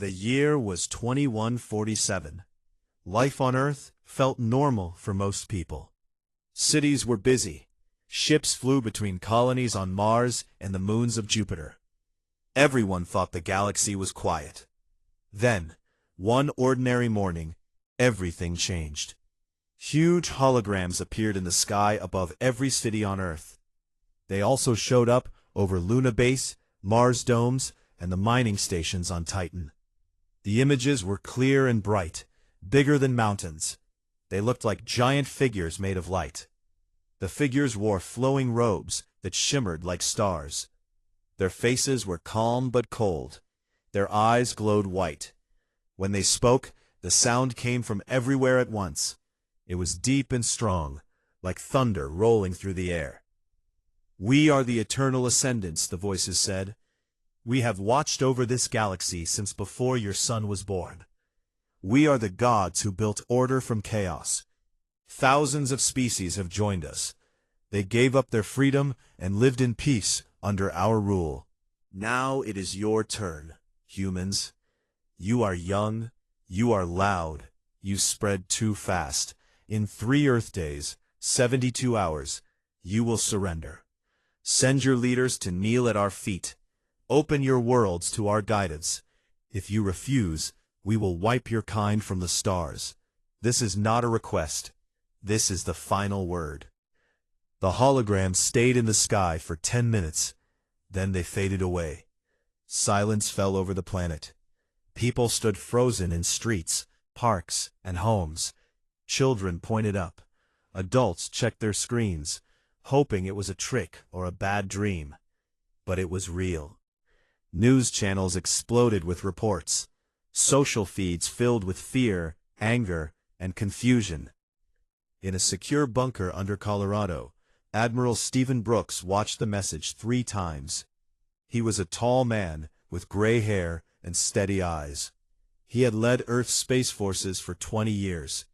The year was 2147. Life on Earth felt normal for most people. Cities were busy. Ships flew between colonies on Mars and the moons of Jupiter. Everyone thought the galaxy was quiet. Then, one ordinary morning, everything changed. Huge holograms appeared in the sky above every city on Earth. They also showed up over Luna Base, Mars domes, and the mining stations on Titan. The images were clear and bright, bigger than mountains. They looked like giant figures made of light. The figures wore flowing robes that shimmered like stars. Their faces were calm but cold. Their eyes glowed white. When they spoke, the sound came from everywhere at once. It was deep and strong, like thunder rolling through the air. "We are the eternal ascendants," the voices said. "We have watched over this galaxy since before your son was born. We are the gods who built order from chaos. Thousands of species have joined us. They gave up their freedom and lived in peace under our rule. Now it is your turn, humans. You are young, you are loud, you spread too fast. In 3 Earth days, 72 hours, you will surrender. Send your leaders to kneel at our feet. Open your worlds to our guidance. If you refuse, we will wipe your kind from the stars. This is not a request. This is the final word." The holograms stayed in the sky for 10 minutes. Then they faded away. Silence fell over the planet. People stood frozen in streets, parks, and homes. Children pointed up. Adults checked their screens, hoping it was a trick or a bad dream. But it was real. News channels exploded with reports. Social feeds filled with fear, anger, and confusion. In a secure bunker under Colorado, Admiral Stephen Brooks watched the message 3 times. He was a tall man with gray hair and steady eyes. He had led Earth's space forces for 20 years.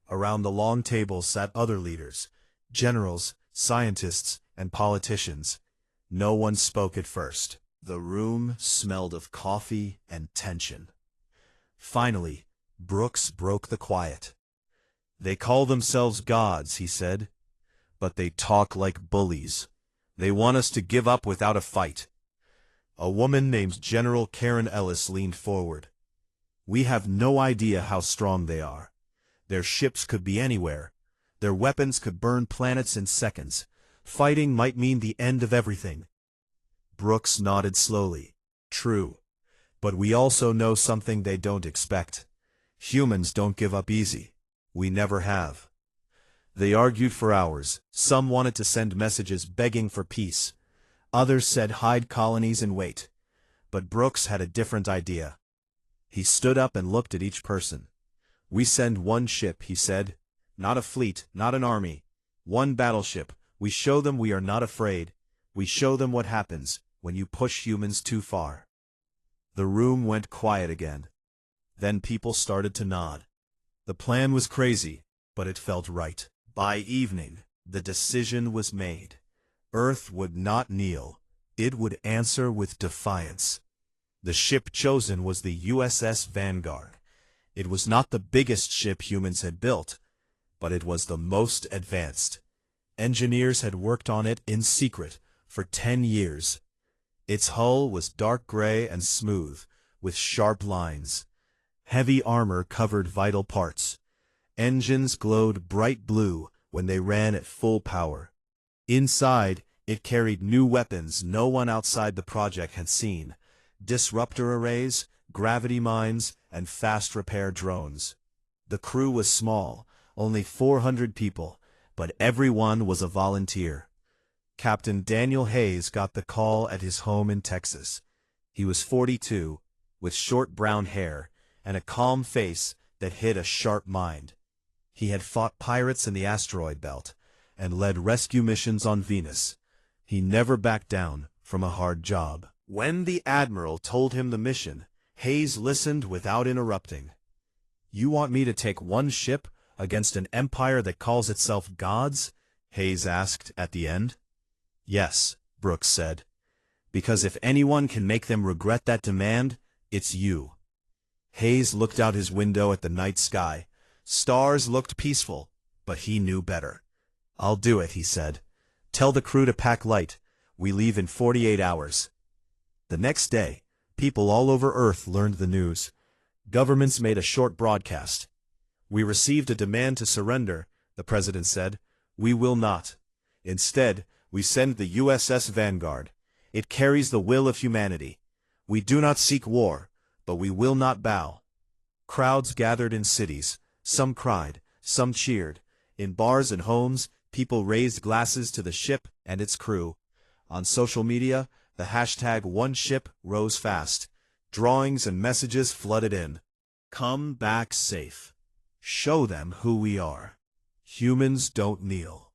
Around the long table sat other leaders, generals, scientists, and politicians. No one spoke at first. The room smelled of coffee and tension. Finally, Brooks broke the quiet. "They call themselves gods," he said, "but they talk like bullies. They want us to give up without a fight." A woman named General Karen Ellis leaned forward. "We have no idea how strong they are. Their ships could be anywhere. Their weapons could burn planets in seconds. Fighting might mean the end of everything." Brooks nodded slowly. "True. But we also know something they don't expect. Humans don't give up easy. We never have." They argued for hours. Some wanted to send messages begging for peace. Others said hide colonies and wait. But Brooks had a different idea. He stood up and looked at each person. "We send one ship," he said. "Not a fleet, not an army. One battleship. We show them we are not afraid. We show them what happens when you push humans too far." The room went quiet again. Then people started to nod. The plan was crazy, but it felt right. By evening, the decision was made. Earth would not kneel. It would answer with defiance. The ship chosen was the USS Vanguard. It was not the biggest ship humans had built, but it was the most advanced. Engineers had worked on it in secret for 10 years. Its hull was dark gray and smooth, with sharp lines. Heavy armor covered vital parts. Engines glowed bright blue when they ran at full power. Inside, it carried new weapons no one outside the project had seen: disruptor arrays, gravity mines, and fast repair drones. The crew was small, only 400 people, but everyone was a volunteer. Captain Daniel Hayes got the call at his home in Texas. He was 42, with short brown hair, and a calm face that hid a sharp mind. He had fought pirates in the asteroid belt, and led rescue missions on Venus. He never backed down from a hard job. When the Admiral told him the mission, Hayes listened without interrupting. "You want me to take one ship against an empire that calls itself gods?" Hayes asked at the end. "Yes," Brooks said, "because if anyone can make them regret that demand, it's you." Hayes looked out his window at the night sky. Stars looked peaceful, but he knew better. "I'll do it," he said. "Tell the crew to pack light. We leave in 48 hours. The next day, people all over Earth learned the news. Governments made a short broadcast. "We received a demand to surrender," the president said. "We will not. Instead, we send the USS Vanguard. It carries the will of humanity. We do not seek war, but we will not bow." Crowds gathered in cities. Some cried, some cheered. In bars and homes, people raised glasses to the ship and its crew. On social media, the hashtag #OneShip rose fast. Drawings and messages flooded in. "Come back safe. Show them who we are. Humans don't kneel."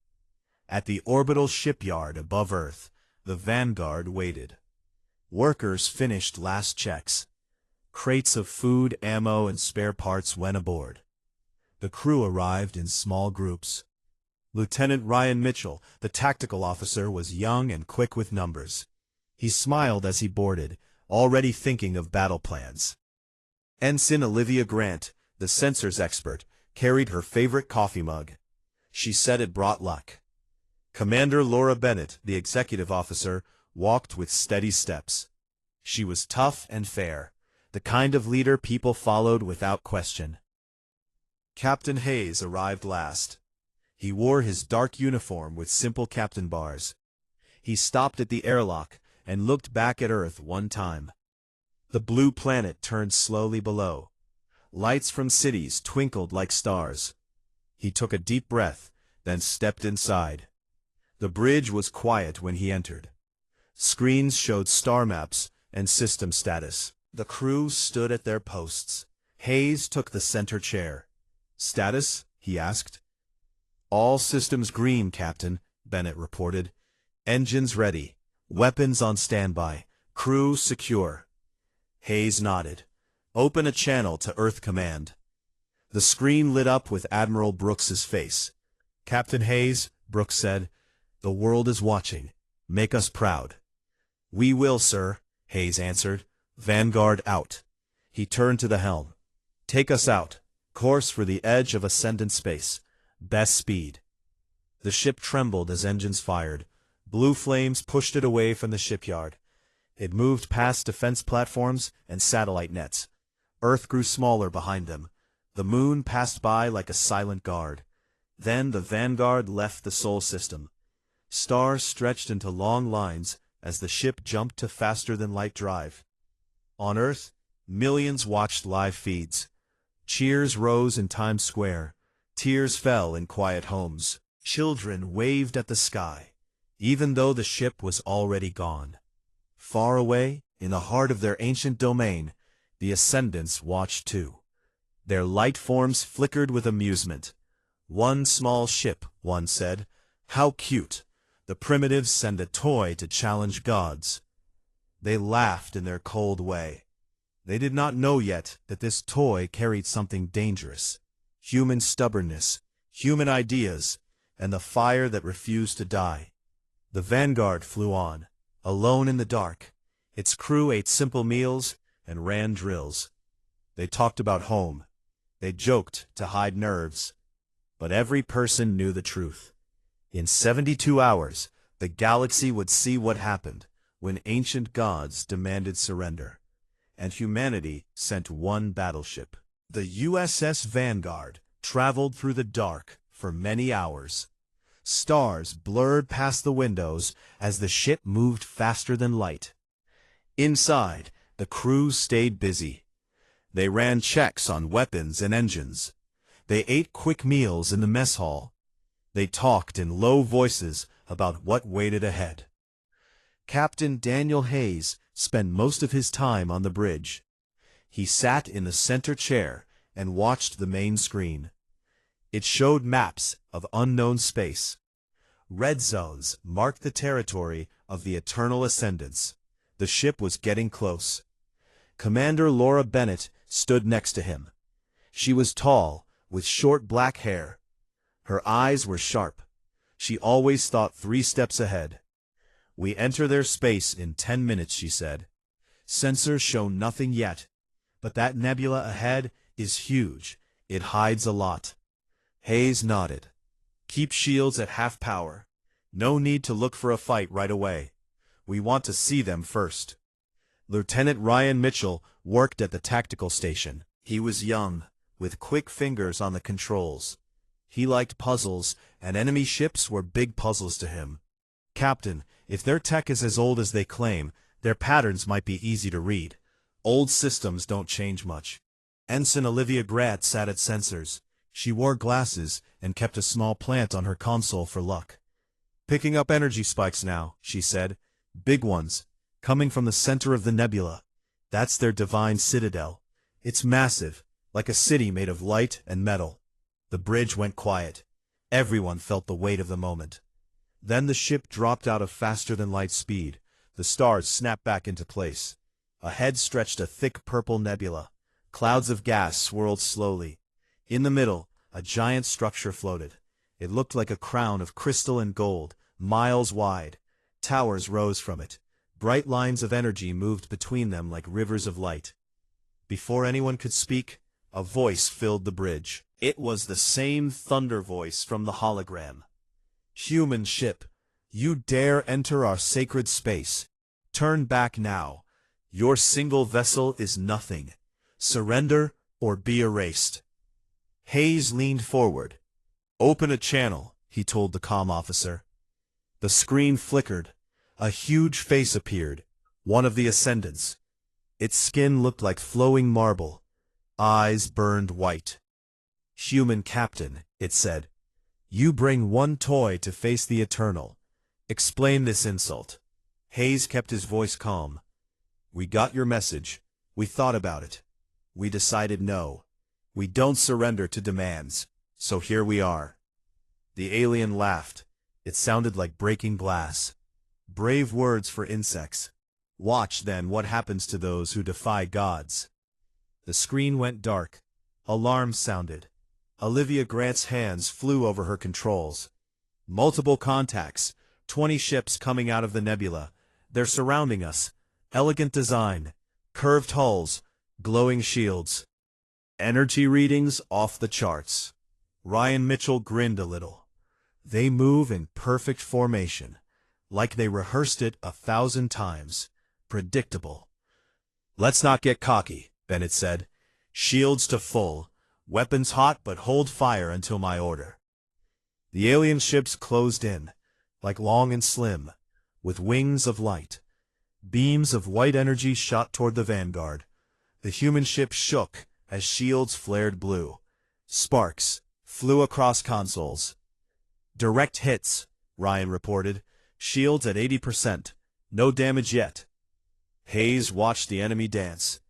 At the orbital shipyard above Earth, the Vanguard waited. Workers finished last checks. Crates of food, ammo, and spare parts went aboard. The crew arrived in small groups. Lieutenant Ryan Mitchell, the tactical officer, was young and quick with numbers. He smiled as he boarded, already thinking of battle plans. Ensign Olivia Grant, the sensors expert, carried her favorite coffee mug. She said it brought luck. Commander Laura Bennett, the executive officer, walked with steady steps. She was tough and fair, the kind of leader people followed without question. Captain Hayes arrived last. He wore his dark uniform with simple captain bars. He stopped at the airlock and looked back at Earth one time. The blue planet turned slowly below. Lights from cities twinkled like stars. He took a deep breath, then stepped inside. The bridge was quiet when he entered. Screens showed star maps and system status. The crew stood at their posts. Hayes took the center chair. "Status?" he asked. "All systems green, Captain," Bennett reported. "Engines ready. Weapons on standby. Crew secure." Hayes nodded. "Open a channel to Earth Command." The screen lit up with Admiral Brooks's face. "Captain Hayes," Brooks said, "the world is watching. Make us proud." "We will, sir," Hayes answered. "Vanguard out." He turned to the helm. "Take us out. Course for the edge of ascendant space. Best speed." The ship trembled as engines fired. Blue flames pushed it away from the shipyard. It moved past defense platforms and satellite nets. Earth grew smaller behind them. The moon passed by like a silent guard. Then the Vanguard left the Sol system. Stars stretched into long lines as the ship jumped to faster-than-light drive. On Earth, millions watched live feeds. Cheers rose in Times Square. Tears fell in quiet homes. Children waved at the sky, even though the ship was already gone. Far away, in the heart of their ancient domain, the Ascendants watched too. Their light forms flickered with amusement. "One small ship," one said. "How cute. The primitives send a toy to challenge gods." They laughed in their cold way. They did not know yet that this toy carried something dangerous. Human stubbornness, human ideas, and the fire that refused to die. The Vanguard flew on, alone in the dark. Its crew ate simple meals and ran drills. They talked about home. They joked to hide nerves. But every person knew the truth. In 72 hours, the galaxy would see what happened when ancient gods demanded surrender. And humanity sent one battleship. The USS Vanguard traveled through the dark for many hours. Stars blurred past the windows as the ship moved faster than light. Inside, the crew stayed busy. They ran checks on weapons and engines. They ate quick meals in the mess hall. They talked in low voices about what waited ahead. Captain Daniel Hayes spent most of his time on the bridge. He sat in the center chair and watched the main screen. It showed maps of unknown space. Red zones marked the territory of the Eternal Ascendants. The ship was getting close. Commander Laura Bennett stood next to him. She was tall, with short black hair. Her eyes were sharp. She always thought 3 steps ahead. "We enter their space in 10 minutes," she said. "Sensors show nothing yet, But that nebula ahead is huge. It hides a lot. Hayes nodded. Keep shields at half power. No need to look for a fight right away. We want to see them first. Lieutenant Ryan Mitchell worked at the tactical station. He was young, with quick fingers on the controls. He liked puzzles, and enemy ships were big puzzles to him. Captain, if their tech is as old as they claim, their patterns might be easy to read. Old systems don't change much. Ensign Olivia Gratt sat at sensors. She wore glasses and kept a small plant on her console for luck. Picking up energy spikes now, she said. Big ones, coming from the center of the nebula. That's their divine citadel. It's massive, like a city made of light and metal. The bridge went quiet. Everyone felt the weight of the moment. Then the ship dropped out of faster-than-light speed. The stars snapped back into place. Ahead stretched a thick purple nebula. Clouds of gas swirled slowly. In the middle, a giant structure floated. It looked like a crown of crystal and gold, miles wide. Towers rose from it. Bright lines of energy moved between them like rivers of light. Before anyone could speak, a voice filled the bridge. It was the same thunder voice from the hologram. Human ship, you dare enter our sacred space. Turn back now. Your single vessel is nothing. Surrender or be erased. Hayes leaned forward. Open a channel, he told the comm officer. The screen flickered. A huge face appeared, one of the ascendants. Its skin looked like flowing marble. Eyes burned white. Human captain, it said. You bring one toy to face the eternal. Explain this insult. Hayes kept his voice calm. We got your message. We thought about it. We decided no. We don't surrender to demands. So here we are. The alien laughed. It sounded like breaking glass. Brave words for insects. Watch then what happens to those who defy gods. The screen went dark. Alarms sounded. Olivia Gratt's hands flew over her controls. Multiple contacts. 20 ships coming out of the nebula. They're surrounding us. Elegant design. Curved hulls. Glowing shields. Energy readings off the charts. Ryan Mitchell grinned a little. They move in perfect formation. Like they rehearsed it 1,000 times. Predictable. Let's not get cocky, Bennett said. Shields to full. Weapons hot but hold fire until my order. The alien ships closed in, like long and slim, with wings of light. Beams of white energy shot toward the vanguard. The human ship shook as shields flared blue. Sparks flew across consoles. Direct hits, Ryan reported. Shields at 80%. No damage yet. Hayes watched the enemy dance.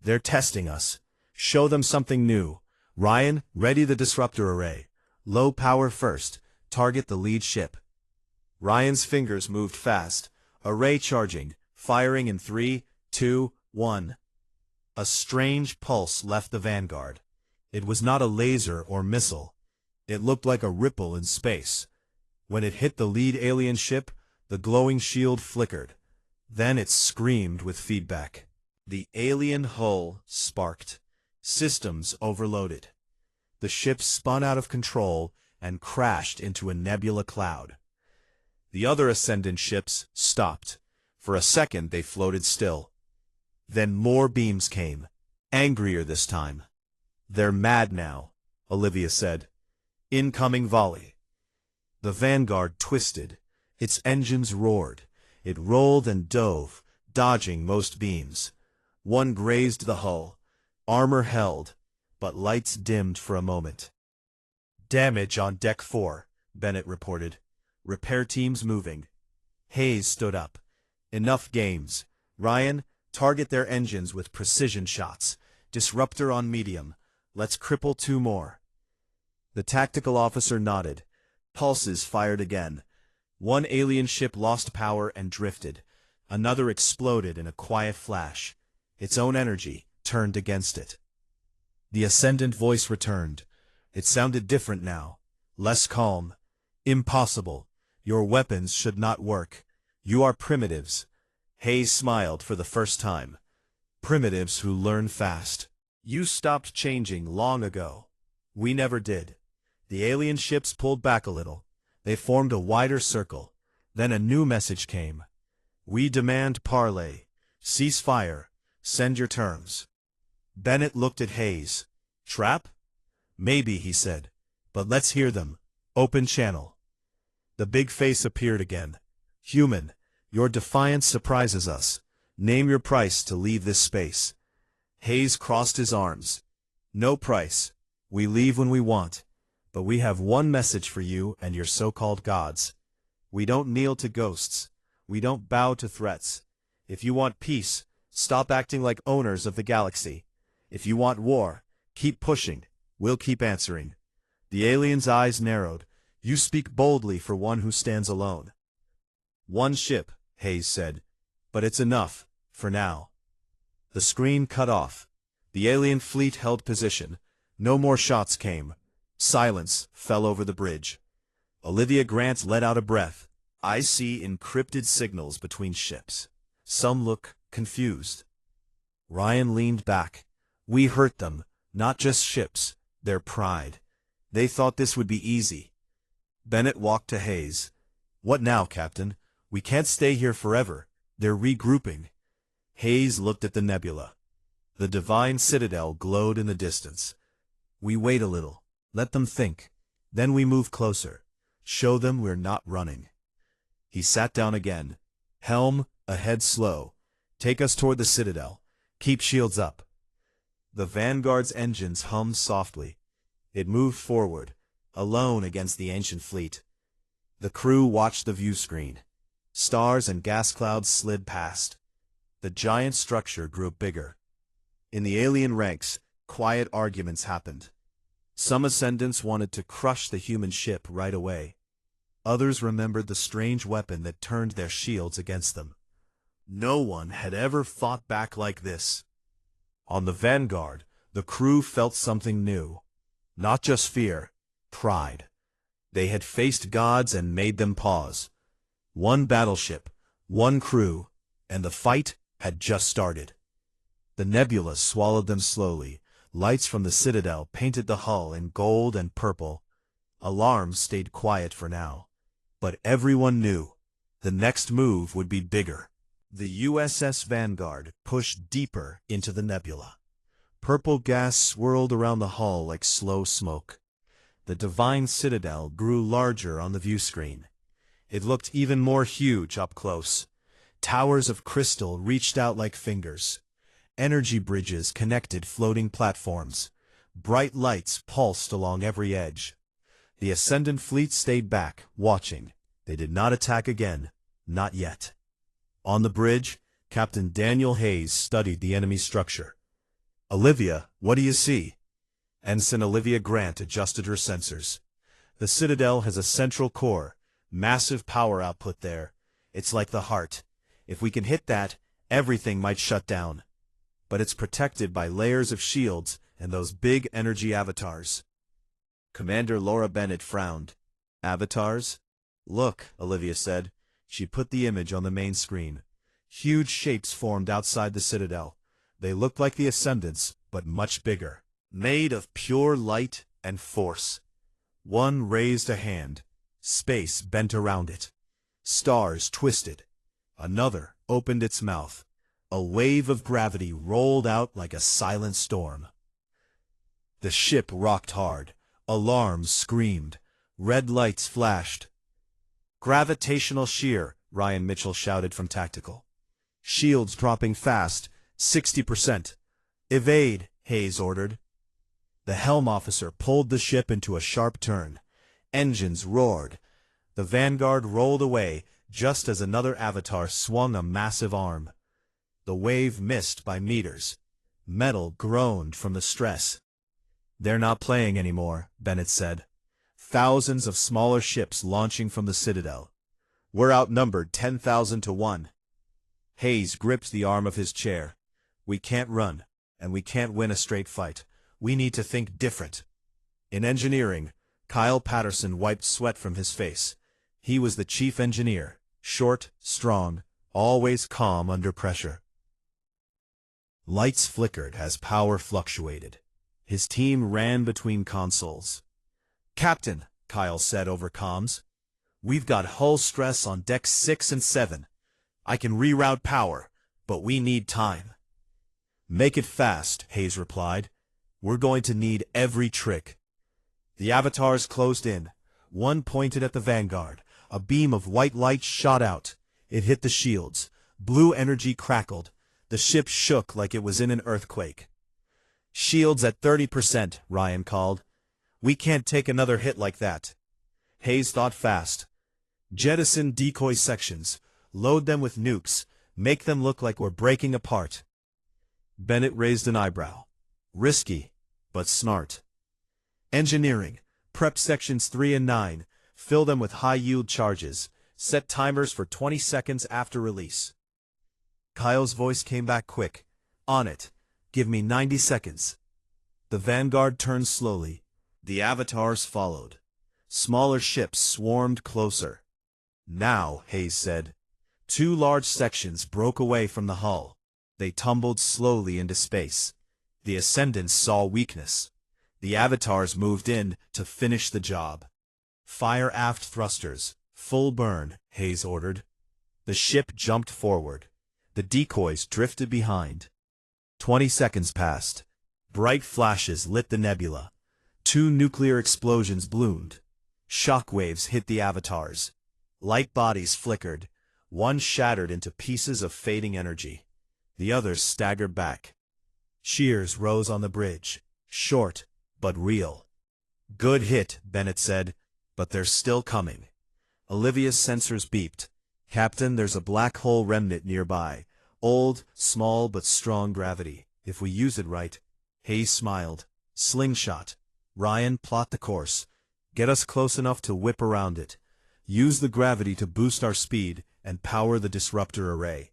They're testing us. Show them something new. Ryan, ready the disruptor array. Low power first. Target the lead ship. Ryan's fingers moved fast. Array charging. Firing in 3, 2, 1. A strange pulse left the vanguard. It was not a laser or missile. It looked like a ripple in space. When it hit the lead alien ship, the glowing shield flickered. Then it screamed with feedback. The alien hull sparked. Systems overloaded. The ship spun out of control and crashed into a nebula cloud. The other Ascendant ships stopped. For a second they floated still. Then more beams came, angrier this time. They're mad now, Olivia said. Incoming volley. The Vanguard twisted. Its engines roared. It rolled and dove, dodging most beams. One grazed the hull. Armor held, but lights dimmed for a moment. Damage on Deck 4, Bennett reported. Repair teams moving. Hayes stood up. Enough games. Ryan, target their engines with precision shots. Disruptor on medium. Let's cripple 2 more. The tactical officer nodded. Pulses fired again. One alien ship lost power and drifted. Another exploded in a quiet flash. Its own energy turned against it. The Ascendant voice returned. It sounded different now. Less calm. Impossible. Your weapons should not work. You are primitives. Hayes smiled for the first time. Primitives who learn fast. You stopped changing long ago. We never did. The alien ships pulled back a little. They formed a wider circle. Then a new message came. We demand parley. Cease fire. Send your terms. Bennett looked at Hayes. Trap? Maybe, he said. But let's hear them. Open channel. The big face appeared again. Human, your defiance surprises us. Name your price to leave this space. Hayes crossed his arms. No price. We leave when we want. But we have one message for you and your so-called gods. We don't kneel to ghosts. We don't bow to threats. If you want peace, stop acting like owners of the galaxy. If you want war, keep pushing. We'll keep answering. The alien's eyes narrowed. You speak boldly for one who stands alone. One ship, Hayes said. But it's enough, for now. The screen cut off. The alien fleet held position. No more shots came. Silence fell over the bridge. Olivia Grant let out a breath. I see encrypted signals between ships. Some look confused. Ryan leaned back. We hurt them, not just ships, their pride. They thought this would be easy. Bennett walked to Hayes. What now, Captain? We can't stay here forever. They're regrouping. Hayes looked at the nebula. The divine citadel glowed in the distance. We wait a little. Let them think. Then we move closer. Show them we're not running. He sat down again. Helm, ahead slow. Take us toward the citadel. Keep shields up. The Vanguard's engines hummed softly. It moved forward, alone against the ancient fleet. The crew watched the view screen. Stars and gas clouds slid past. The giant structure grew bigger. In the alien ranks, quiet arguments happened. Some ascendants wanted to crush the human ship right away. Others remembered the strange weapon that turned their shields against them. No one had ever fought back like this. On the Vanguard, the crew felt something new. Not just fear, pride. They had faced gods and made them pause. One battleship, one crew, and the fight had just started. The nebula swallowed them slowly. Lights from the citadel painted the hull in gold and purple. Alarms stayed quiet for now. But everyone knew the next move would be bigger. The USS Vanguard pushed deeper into the nebula. Purple gas swirled around the hull like slow smoke. The divine citadel grew larger on the view screen. It looked even more huge up close. Towers of crystal reached out like fingers. Energy bridges connected floating platforms. Bright lights pulsed along every edge. The Ascendant fleet stayed back, watching. They did not attack again, not yet. On the bridge, Captain Daniel Hayes studied the enemy structure. Olivia, what do you see? Ensign Olivia Grant adjusted her sensors. The Citadel has a central core, massive power output there. It's like the heart. If we can hit that, everything might shut down. But it's protected by layers of shields and those big energy avatars. Commander Laura Bennett frowned. Avatars? Look, Olivia said. She put the image on the main screen. Huge shapes formed outside the Citadel. They looked like the Ascendants, but much bigger. Made of pure light and force. One raised a hand. Space bent around it. Stars twisted. Another opened its mouth. A wave of gravity rolled out like a silent storm. The ship rocked hard. Alarms screamed. Red lights flashed. Gravitational shear, Ryan Mitchell shouted from Tactical. Shields dropping fast, 60%. Evade, Hayes ordered. The helm officer pulled the ship into a sharp turn. Engines roared. The Vanguard rolled away just as another avatar swung a massive arm. The wave missed by meters. Metal groaned from the stress. They're not playing anymore, Bennett said. Thousands of smaller ships launching from the Citadel. We're outnumbered 10,000 to 1. Hayes gripped the arm of his chair. We can't run, and we can't win a straight fight. We need to think different. In engineering, Kyle Patterson wiped sweat from his face. He was the chief engineer, short, strong, always calm under pressure. Lights flickered as power fluctuated. His team ran between consoles. "Captain," Kyle said over comms, "we've got hull stress on decks 6 and 7. I can reroute power, but we need time." "Make it fast," Hayes replied. "We're going to need every trick." The avatars closed in. One pointed at the Vanguard. A beam of white light shot out. It hit the shields. Blue energy crackled. The ship shook like it was in an earthquake. "Shields at 30%, Ryan called. "We can't take another hit like that." Hayes thought fast. "Jettison decoy sections. Load them with nukes. Make them look like we're breaking apart." Bennett raised an eyebrow. "Risky, but smart." "Engineering. Prep sections 3 and 9. Fill them with high-yield charges. Set timers for 20 seconds after release." Kyle's voice came back quick. "On it. Give me 90 seconds." The Vanguard turned slowly. The avatars followed. Smaller ships swarmed closer. "Now," Hayes said. 2 large sections broke away from the hull. They tumbled slowly into space. The Ascendants saw weakness. The avatars moved in to finish the job. "Fire aft thrusters. Full burn," Hayes ordered. The ship jumped forward. The decoys drifted behind. 20 seconds passed. Bright flashes lit the nebula. 2 nuclear explosions bloomed. Shock waves hit the avatars. Light bodies flickered. One shattered into pieces of fading energy. The others staggered back. Cheers rose on the bridge. Short, but real. "Good hit," Bennett said, "but they're still coming." Olivia's sensors beeped. "Captain, there's a black hole remnant nearby. Old, small, but strong gravity. If we use it right." Hayes smiled. "Slingshot. Ryan, plot the course. Get us close enough to whip around it. Use the gravity to boost our speed and power the disruptor array."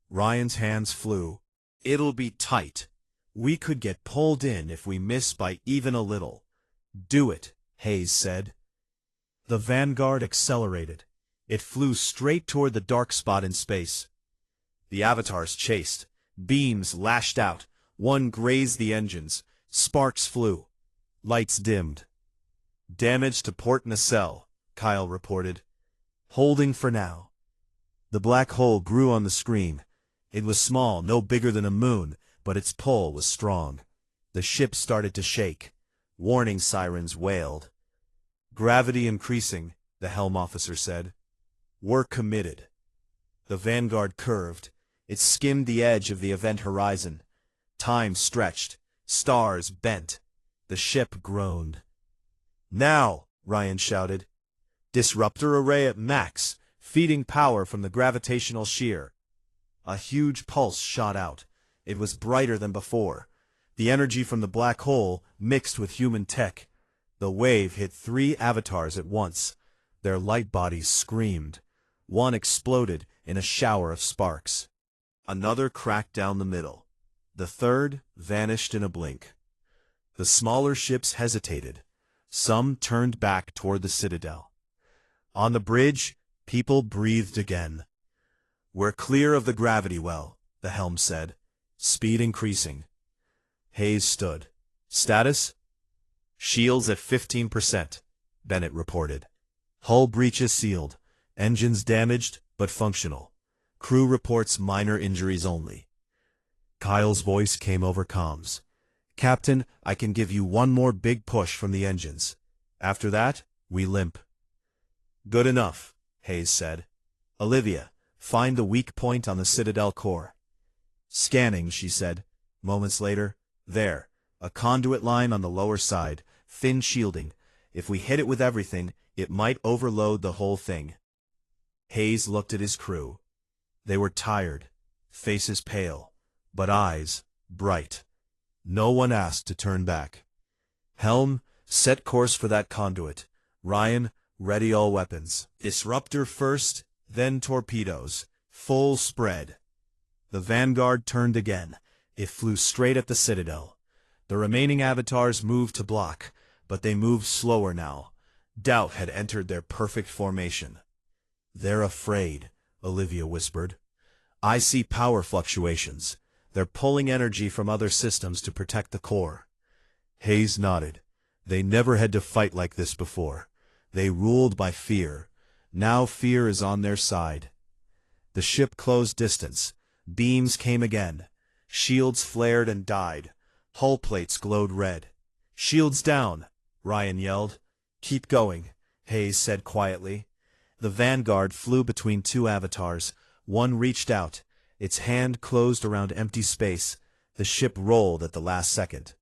Ryan's hands flew. "It'll be tight. We could get pulled in if we miss by even a little." "Do it," Hayes said. The Vanguard accelerated. It flew straight toward the dark spot in space. The avatars chased. Beams lashed out. One grazed the engines. Sparks flew. Lights dimmed. "Damage to port nacelle," Kyle reported. "Holding for now." The black hole grew on the screen. It was small, no bigger than a moon, but its pull was strong. The ship started to shake. Warning sirens wailed. "Gravity increasing," the helm officer said. "We're committed." The Vanguard curved. It skimmed the edge of the event horizon. Time stretched. Stars bent. The ship groaned. "Now!" Ryan shouted. "Disruptor array at max, feeding power from the gravitational shear." A huge pulse shot out. It was brighter than before. The energy from the black hole mixed with human tech. The wave hit 3 avatars at once. Their light bodies screamed. One exploded in a shower of sparks. Another cracked down the middle. The third vanished in a blink. The smaller ships hesitated. Some turned back toward the citadel. On the bridge, people breathed again. "We're clear of the gravity well," the helm said. "Speed increasing." Hayes stood. "Status?" "Shields at 15%, Bennett reported. "Hull breaches sealed. Engines damaged, but functional. Crew reports minor injuries only." Kyle's voice came over comms. "Captain, I can give you one more big push from the engines. After that, we limp." "Good enough," Hayes said. "Olivia, find the weak point on the Citadel core." "Scanning," she said. Moments later, "There. A conduit line on the lower side. Thin shielding. If we hit it with everything, it might overload the whole thing." Hayes looked at his crew. They were tired, faces pale, but eyes bright. No one asked to turn back. "Helm, set course for that conduit. Ryan, ready all weapons. Disruptor first, then torpedoes. Full spread." The Vanguard turned again. It flew straight at the Citadel. The remaining avatars moved to block, but they moved slower now. Doubt had entered their perfect formation. "They're afraid," Olivia whispered. "I see power fluctuations. They're pulling energy from other systems to protect the core. Hayes nodded. They never had to fight like this before. They ruled by fear. Now fear is on their side. The ship closed distance. Beams came again. Shields flared and died. Hull plates glowed red. "Shields down," Ryan yelled. "Keep going," Hayes said quietly. The Vanguard flew between two avatars. One reached out. Its hand closed around empty space. The ship rolled at the last second.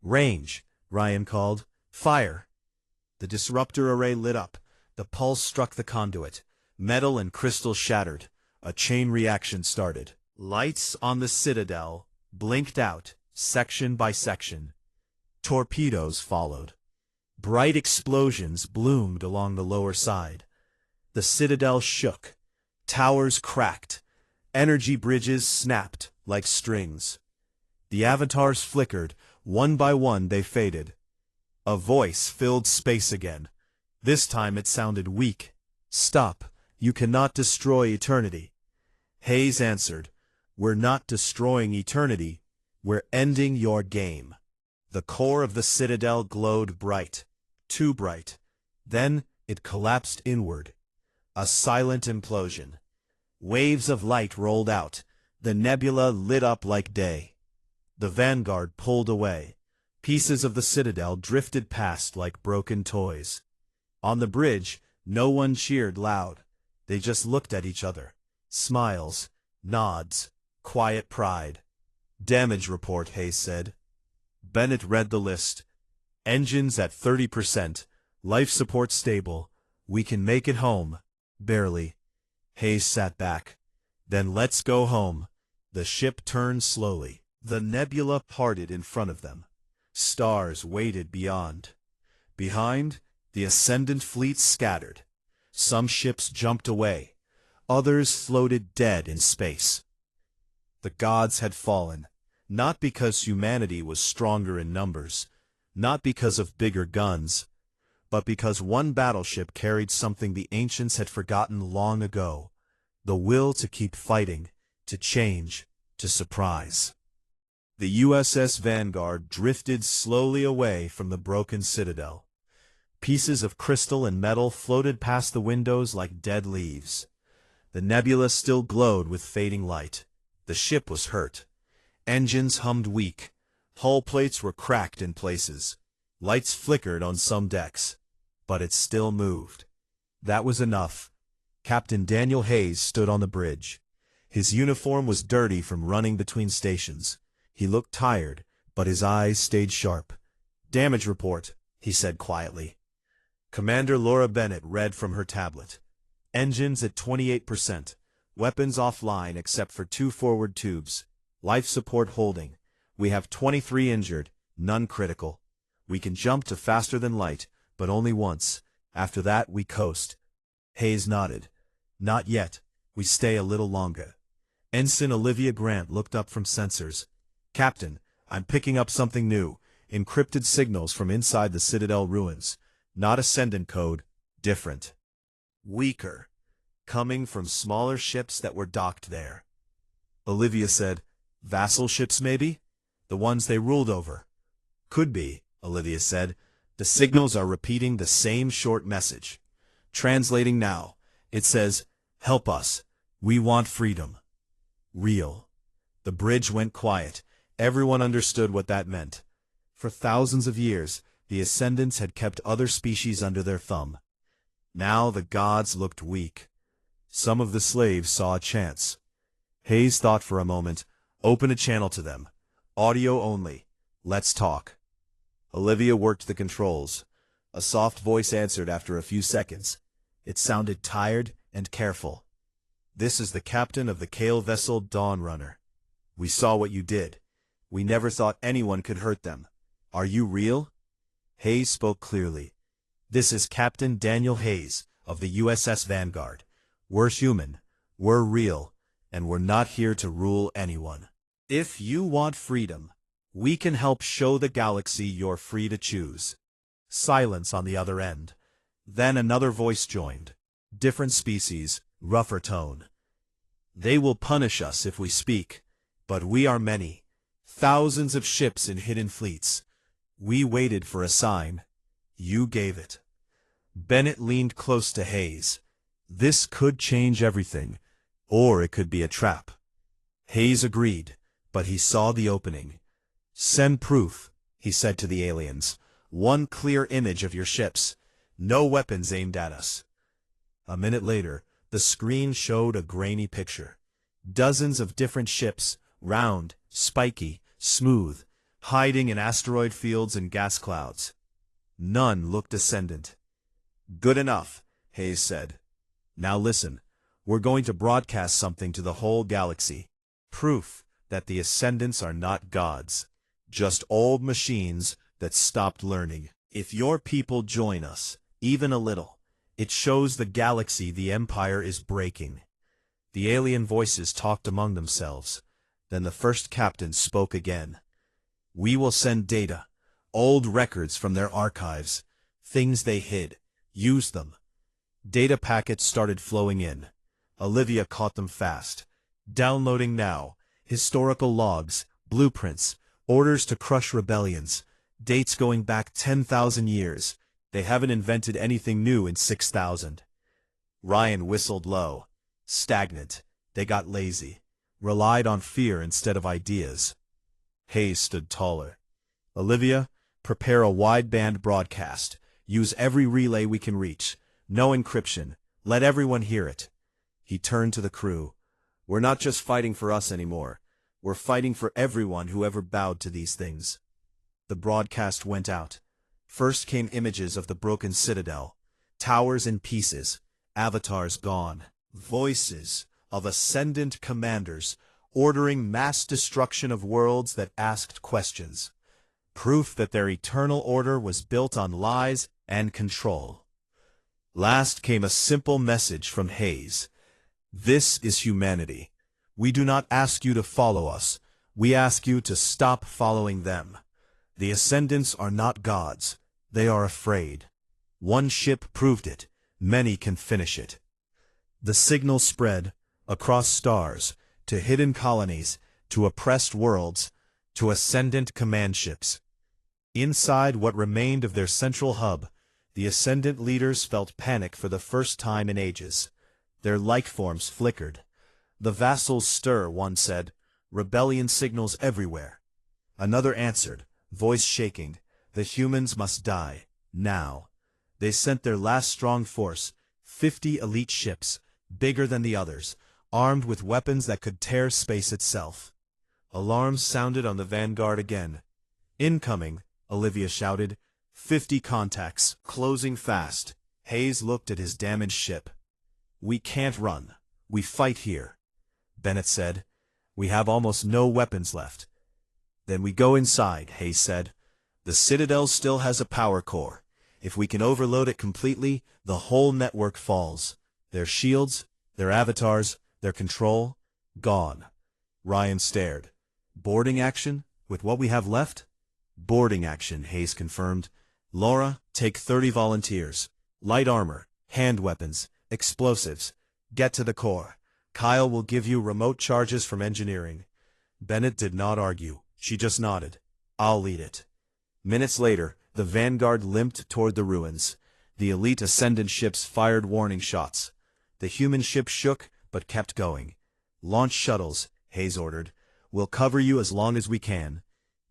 "Range," Ryan called. "Fire." The disruptor array lit up. The pulse struck the conduit. Metal and crystal shattered. A chain reaction started. Lights on the Citadel blinked out, section by section. Torpedoes followed. Bright explosions bloomed along the lower side. The Citadel shook. Towers cracked. Energy bridges snapped like strings. The avatars flickered. One by one they faded. A voice filled space again. This time it sounded weak. "Stop. You cannot destroy eternity." Hayes answered, "We're not destroying eternity. We're ending your game." The core of the Citadel glowed bright. Too bright. Then it collapsed inward. A silent implosion. Waves of light rolled out. The nebula lit up like day. The Vanguard pulled away. Pieces of the Citadel drifted past like broken toys. On the bridge, no one cheered loud. They just looked at each other. Smiles, nods, quiet pride. "Damage report," Hayes said. Bennett read the list. "Engines at 30%. Life support stable. We can make it home." "Barely." Hayes sat back. "Then let's go home." The ship turned slowly. The nebula parted in front of them. Stars waited beyond. Behind, the Ascendant fleet scattered. Some ships jumped away. Others floated dead in space. The gods had fallen, not because humanity was stronger in numbers, not because of bigger guns, but because one battleship carried something the ancients had forgotten long ago: the will to keep fighting, to change, to surprise. The USS Vanguard drifted slowly away from the broken Citadel. Pieces of crystal and metal floated past the windows like dead leaves. The nebula still glowed with fading light. The ship was hurt. Engines hummed weak. Hull plates were cracked in places. Lights flickered on some decks. But it still moved. That was enough. Captain Daniel Hayes stood on the bridge. His uniform was dirty from running between stations. He looked tired, but his eyes stayed sharp. "Damage report," he said quietly. Commander Laura Bennett read from her tablet. "Engines at 28%. Weapons offline except for 2 forward tubes. Life support holding. We have 23 injured, none critical. We can jump to faster than light, but only once. After that, we coast." Hayes nodded. "Not yet. We stay a little longer." Ensign Olivia Grant looked up from sensors. "Captain, I'm picking up something new. Encrypted signals from inside the Citadel ruins. Not Ascendant code. Different. Weaker. Coming from smaller ships that were docked there." Olivia said, "Vassal ships, maybe? The ones they ruled over." "Could be," Olivia said. "The signals are repeating the same short message. Translating now. It says, 'Help us. We want freedom.'" Real. The bridge went quiet. Everyone understood what that meant. For thousands of years, the Ascendants had kept other species under their thumb. Now the gods looked weak. Some of the slaves saw a chance. Hayes thought for a moment. "Open a channel to them. Audio only. Let's talk." Olivia worked the controls. A soft voice answered after a few seconds. It sounded tired and careful. "This is the captain of the Kale vessel Dawn Runner. We saw what you did. We never thought anyone could hurt them. Are you real?" Hayes spoke clearly. "This is Captain Daniel Hayes of the USS Vanguard. We're human, we're real, and we're not here to rule anyone. If you want freedom, we can help show the galaxy you're free to choose." Silence on the other end. Then another voice joined. Different species, rougher tone. "They will punish us if we speak. But we are many. Thousands of ships in hidden fleets. We waited for a sign. You gave it. Bennett leaned close to Hayes. This could change everything, or it could be a trap. Hayes agreed, but he saw the opening. Send proof, he said to the aliens. One clear image of your ships. No weapons aimed at us. A minute later, the screen showed a grainy picture. Dozens of different ships, round, spiky, smooth, hiding in asteroid fields and gas clouds. None looked ascendant. Good enough, Hayes said. Now listen, we're going to broadcast something to the whole galaxy. Proof that the ascendants are not gods, just old machines that stopped learning. If your people join us, even a little, it shows the galaxy the Empire is breaking. The alien voices talked among themselves. Then the first captain spoke again. We will send data, old records from their archives, things they hid. Use them. Data packets started flowing in. Olivia caught them fast. Downloading now. Historical logs, blueprints, orders to crush rebellions, dates going back 10,000 years. They haven't invented anything new in 6,000. Ryan whistled low. Stagnant. They got lazy. Relied on fear instead of ideas. Hayes stood taller. Olivia, prepare a wideband broadcast. Use every relay we can reach. No encryption. Let everyone hear it. He turned to the crew. We're not just fighting for us anymore. We're fighting for everyone who ever bowed to these things. The broadcast went out. First came images of the broken citadel. Towers in pieces. Avatars gone. Voices of ascendant commanders ordering mass destruction of worlds that asked questions. Proof that their eternal order was built on lies and control. Last came a simple message from Hayes. This is humanity. We do not ask you to follow us. We ask you to stop following them. The ascendants are not gods. They are afraid. One ship proved it. Many can finish it. The signal spread across stars, to hidden colonies, to oppressed worlds, to ascendant command ships. Inside what remained of their central hub, the ascendant leaders felt panic for the first time in ages. Their life forms flickered. The vassals stir, one said. Rebellion signals everywhere. Another answered, voice shaking. The humans must die, now. They sent their last strong force, 50 elite ships, bigger than the others, armed with weapons that could tear space itself. Alarms sounded on the Vanguard again. Incoming, Olivia shouted. 50 contacts, closing fast. Hayes looked at his damaged ship. We can't run. We fight here. Bennett said. We have almost no weapons left. Then we go inside, Hayes said. The Citadel still has a power core. If we can overload it completely, the whole network falls. Their shields, their avatars, their control, gone. Ryan stared. Boarding action? With what we have left? Boarding action, Hayes confirmed. Laura, take 30 volunteers. Light armor, hand weapons, explosives. Get to the core. Kyle will give you remote charges from engineering. Bennett did not argue. She just nodded. I'll lead it. Minutes later, the Vanguard limped toward the ruins. The elite ascendant ships fired warning shots. The human ship shook, but kept going. Launch shuttles, Hayes ordered. We'll cover you as long as we can.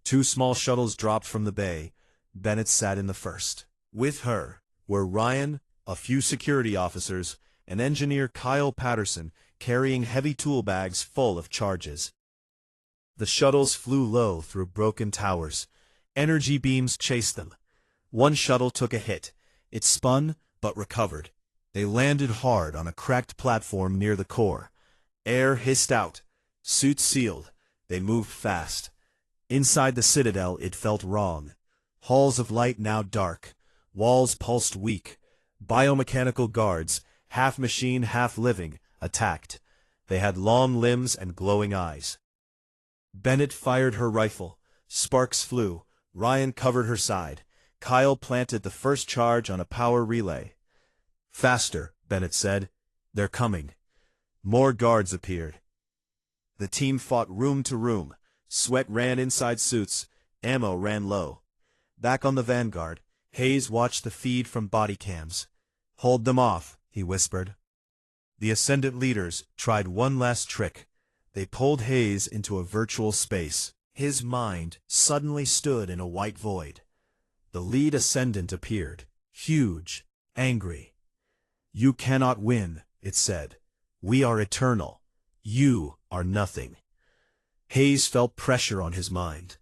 2 small shuttles dropped from the bay. Bennett sat in the first. With her were Ryan, a few security officers, and engineer Kyle Patterson carrying heavy tool bags full of charges. The shuttles flew low through broken towers. Energy beams chased them. One shuttle took a hit. It spun, but recovered. They landed hard on a cracked platform near the core. Air hissed out. Suits sealed. They moved fast. Inside the Citadel, it felt wrong. Halls of light now dark. Walls pulsed weak. Biomechanical guards, half machine, half living, attacked. They had long limbs and glowing eyes. Bennett fired her rifle. Sparks flew. Ryan covered her side. Kyle planted the first charge on a power relay. Faster, Bennett said. They're coming. More guards appeared. The team fought room to room. Sweat ran inside suits. Ammo ran low. Back on the Vanguard, Hayes watched the feed from body cams. "Hold them off," he whispered. The Ascendant leaders tried one last trick. They pulled Hayes into a virtual space. His mind suddenly stood in a white void. The lead Ascendant appeared, huge, angry. "You cannot win," it said. "We are eternal. You are nothing." Hayes felt pressure on his mind.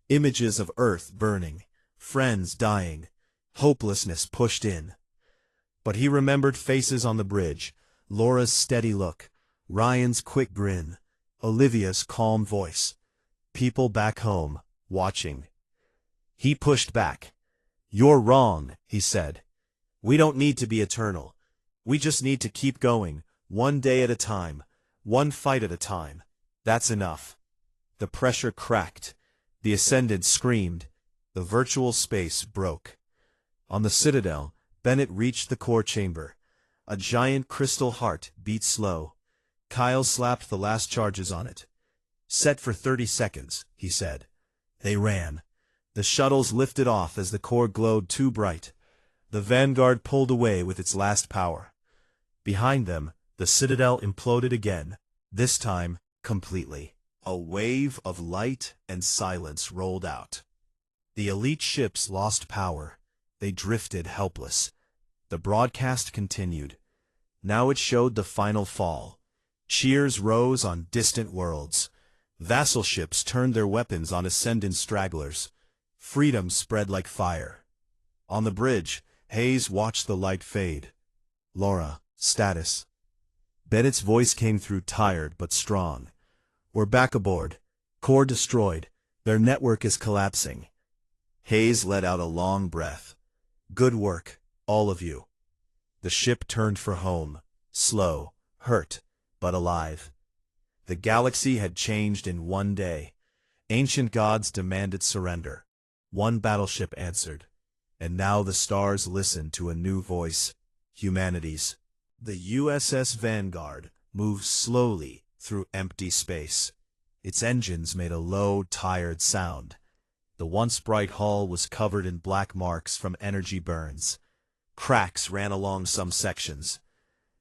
Images of Earth burning, friends dying, hopelessness pushed in. But he remembered faces on the bridge, Laura's steady look, Ryan's quick grin, Olivia's calm voice. People back home, watching. He pushed back. "You're wrong," he said. "We don't need to be eternal. We just need to keep going, one day at a time, one fight at a time. That's enough." The pressure cracked. The Ascendant screamed. The virtual space broke. On the Citadel, Bennett reached the core chamber. A giant crystal heart beat slow. Kyle slapped the last charges on it. "Set for 30 seconds, he said. They ran. The shuttles lifted off as the core glowed too bright. The Vanguard pulled away with its last power. Behind them, the Citadel imploded again, this time completely. A wave of light and silence rolled out. The elite ships lost power. They drifted helpless. The broadcast continued. Now it showed the final fall. Cheers rose on distant worlds. Vassal ships turned their weapons on Ascendant stragglers. Freedom spread like fire. On the bridge, Hayes watched the light fade. "Laura, status." Bennett's voice came through tired but strong. "We're back aboard. Core destroyed. Their network is collapsing." Hayes let out a long breath. "Good work, all of you." The ship turned for home, slow, hurt, but alive. The galaxy had changed in one day. Ancient gods demanded surrender. One battleship answered. And now the stars listened to a new voice, humanity's. The USS Vanguard moved slowly through empty space. Its engines made a low, tired sound. The once bright hull was covered in black marks from energy burns. Cracks ran along some sections.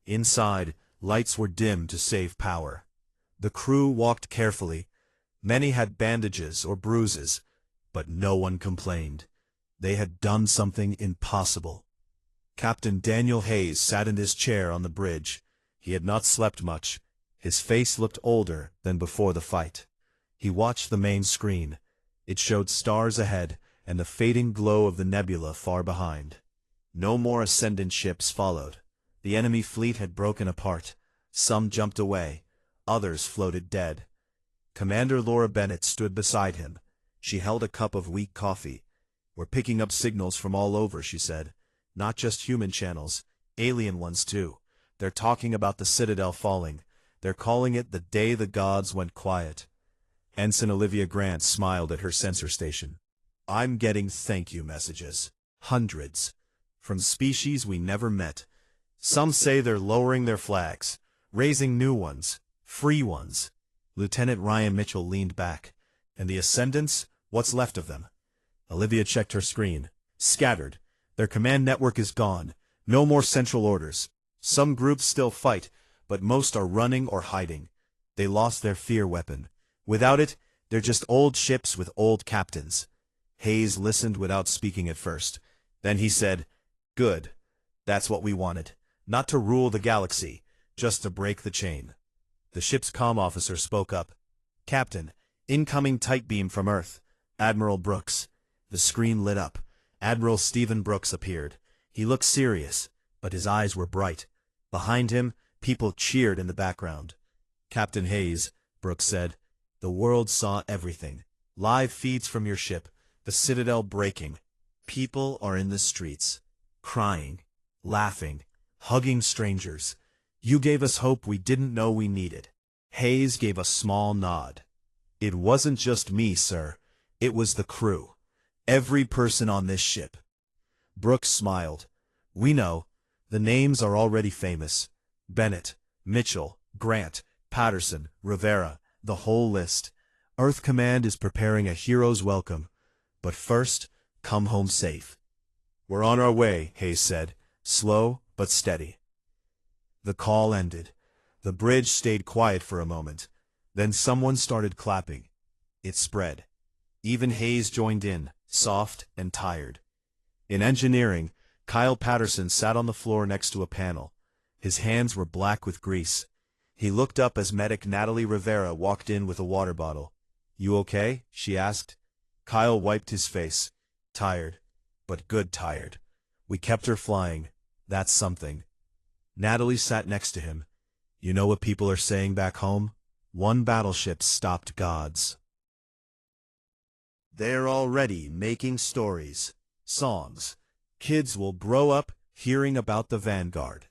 Inside, lights were dimmed to save power. The crew walked carefully. Many had bandages or bruises, but no one complained. They had done something impossible. Captain Daniel Hayes sat in his chair on the bridge. He had not slept much. His face looked older than before the fight. He watched the main screen. It showed stars ahead and the fading glow of the nebula far behind. No more Ascendant ships followed. The enemy fleet had broken apart. Some jumped away. Others floated dead. Commander Laura Bennett stood beside him. She held a cup of weak coffee. "We're picking up signals from all over," she said. "Not just human channels, alien ones too. They're talking about the Citadel falling. They're calling it the day the gods went quiet." Ensign Olivia Grant smiled at her sensor station. "I'm getting thank you messages. Hundreds. From species we never met. Some say they're lowering their flags, raising new ones, free ones." Lieutenant Ryan Mitchell leaned back. "And the Ascendants? What's left of them?" Olivia checked her screen. "Scattered. Their command network is gone. No more central orders. Some groups still fight, but most are running or hiding. They lost their fear weapon. Without it, they're just old ships with old captains." Hayes listened without speaking at first. Then he said, "Good. That's what we wanted. Not to rule the galaxy, just to break the chain." The ship's comm officer spoke up. "Captain, incoming tight beam from Earth. Admiral Brooks." The screen lit up. Admiral Stephen Brooks appeared. He looked serious, but his eyes were bright. Behind him, people cheered in the background. "Captain Hayes," Brooks said, "the world saw everything. Live feeds from your ship, the Citadel breaking. People are in the streets, crying, laughing, hugging strangers. You gave us hope we didn't know we needed." Hayes gave a small nod. "It wasn't just me, sir. It was the crew. Every person on this ship." Brooks smiled. "We know. The names are already famous. Bennett, Mitchell, Grant, Patterson, Rivera. The whole list. Earth Command is preparing a hero's welcome. But first, come home safe. We're on our way, Hayes said, slow but steady. The call ended. The bridge stayed quiet for a moment. Then someone started clapping. It spread. Even Hayes joined in, soft and tired. In engineering, Kyle Patterson sat on the floor next to a panel. His hands were black with grease. He looked up as medic Natalie Rivera walked in with a water bottle. "You okay?" she asked. Kyle wiped his face. "Tired, but good tired. We kept her flying. That's something." Natalie sat next to him. "You know what people are saying back home? One battleship stopped gods." They're already making stories, songs. Kids will grow up hearing about the Vanguard.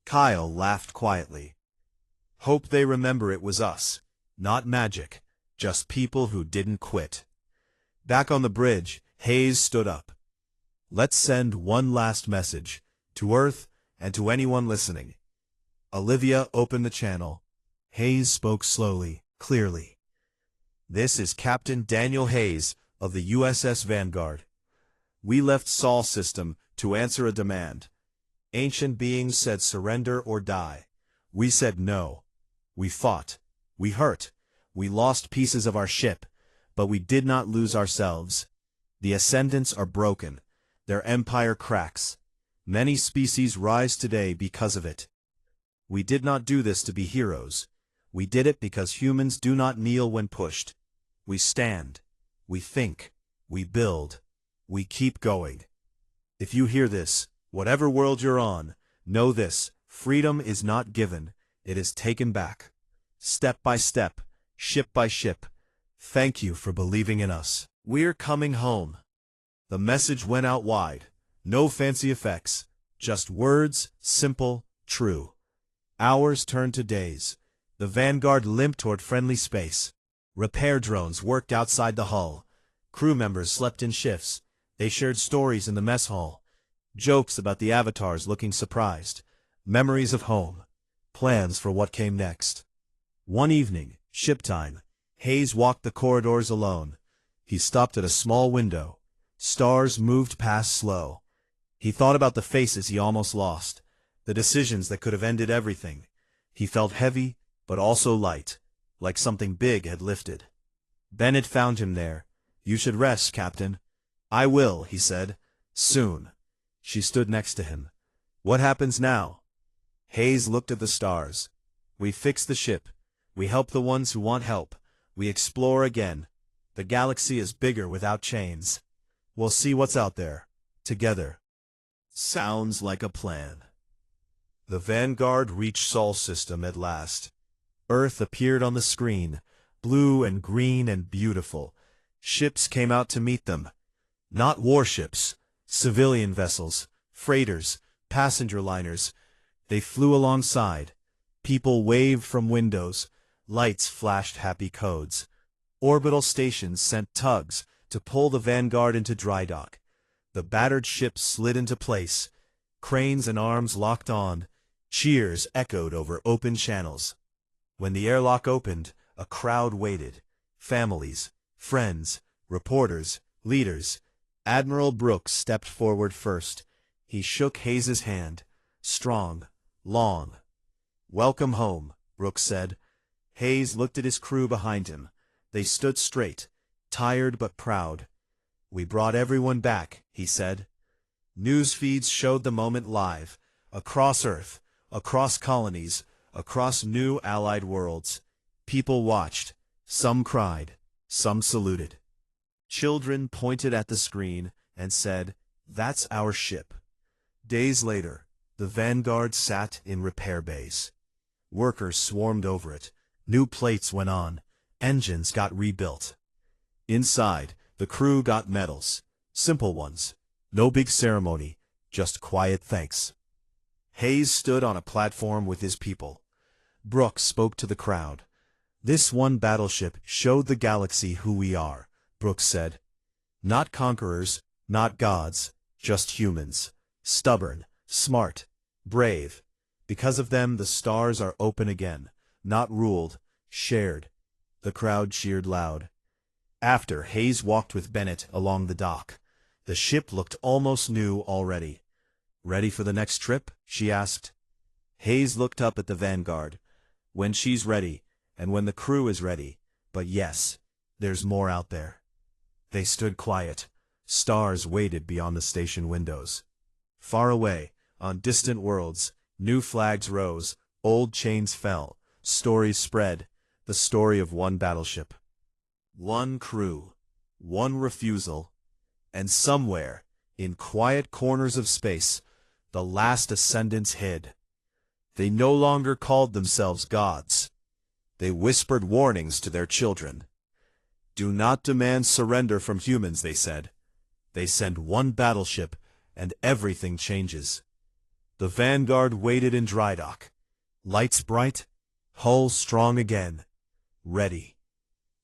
Kyle laughed quietly. "Hope they remember it was us, not magic, just people who didn't quit." Back on the bridge, Hayes stood up. "Let's send one last message, to Earth and to anyone listening." Olivia opened the channel. Hayes spoke slowly, clearly. "This is Captain Daniel Hayes of the USS Vanguard. We left Sol System to answer a demand. Ancient beings said surrender or die. We said no. We fought. We hurt. We lost pieces of our ship, but we did not lose ourselves. The Ascendants are broken. Their empire cracks. Many species rise today because of it. We did not do this to be heroes. We did it because humans do not kneel when pushed. We stand. We think. We build. We keep going. If you hear this, whatever world you're on, know this: freedom is not given, it is taken back. Step by step, ship by ship. Thank you for believing in us. We're coming home." The message went out wide. No fancy effects, just words, simple, true. Hours turned to days. The Vanguard limped toward friendly space. Repair drones worked outside the hull. Crew members slept in shifts. They shared stories in the mess hall. Jokes about the avatars looking surprised. Memories of home. Plans for what came next. One evening, ship time, Hayes walked the corridors alone. He stopped at a small window. Stars moved past slow. He thought about the faces he almost lost, the decisions that could have ended everything. He felt heavy, but also light, like something big had lifted. Bennett found him there. "You should rest, Captain." "I will," he said. "Soon." She stood next to him. "What happens now?" Hayes looked at the stars. "We fix the ship. We help the ones who want help. We explore again. The galaxy is bigger without chains. We'll see what's out there. Together." Sounds like a plan. The Vanguard reached Sol System at last. Earth appeared on the screen, blue and green and beautiful. Ships came out to meet them. Not warships, civilian vessels, freighters, passenger liners. They flew alongside. People waved from windows. Lights flashed happy codes. Orbital stations sent tugs to pull the Vanguard into dry dock. The battered ship slid into place. Cranes and arms locked on. Cheers echoed over open channels. When the airlock opened, a crowd waited. Families, friends, reporters, leaders. Admiral Brooks stepped forward first. He shook Hayes's hand. Strong, long. "Welcome home," Brooks said. Hayes looked at his crew behind him. They stood straight, tired but proud. "We brought everyone back," he said. News feeds showed the moment live, across Earth, across colonies, across new allied worlds. People watched. Some cried. Some saluted. Children pointed at the screen and said, "That's our ship." Days later, the Vanguard sat in repair bays. Workers swarmed over it. New plates went on. Engines got rebuilt. Inside, the crew got medals. Simple ones. No big ceremony, just quiet thanks. Hayes stood on a platform with his people. Brooks spoke to the crowd. "This one battleship showed the galaxy who we are," Brooks said. "Not conquerors, not gods, just humans. Stubborn, smart, brave. Because of them the stars are open again, not ruled, shared. The crowd cheered loud. After Hayes walked with Bennett along the dock, the ship looked almost new already. "Ready for the next trip?" she asked. Hayes looked up at the Vanguard. "When she's ready, and when the crew is ready. But yes, there's more out there." They stood quiet. Stars waited beyond the station windows. Far away, on distant worlds, new flags rose, old chains fell, stories spread, the story of one battleship. One crew, one refusal, and somewhere, in quiet corners of space, the last ascendants hid. They no longer called themselves gods. They whispered warnings to their children. "Do not demand surrender from humans," they said. "They send one battleship, and everything changes." The Vanguard waited in dry dock. Lights bright, hull strong again, ready.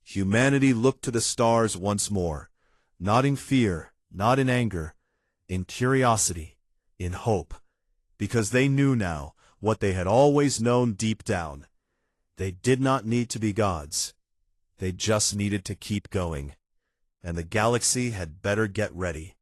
Humanity looked to the stars once more, not in fear, not in anger, in curiosity, in hope, because they knew now what they had always known deep down. They did not need to be gods. They just needed to keep going. And the galaxy had better get ready.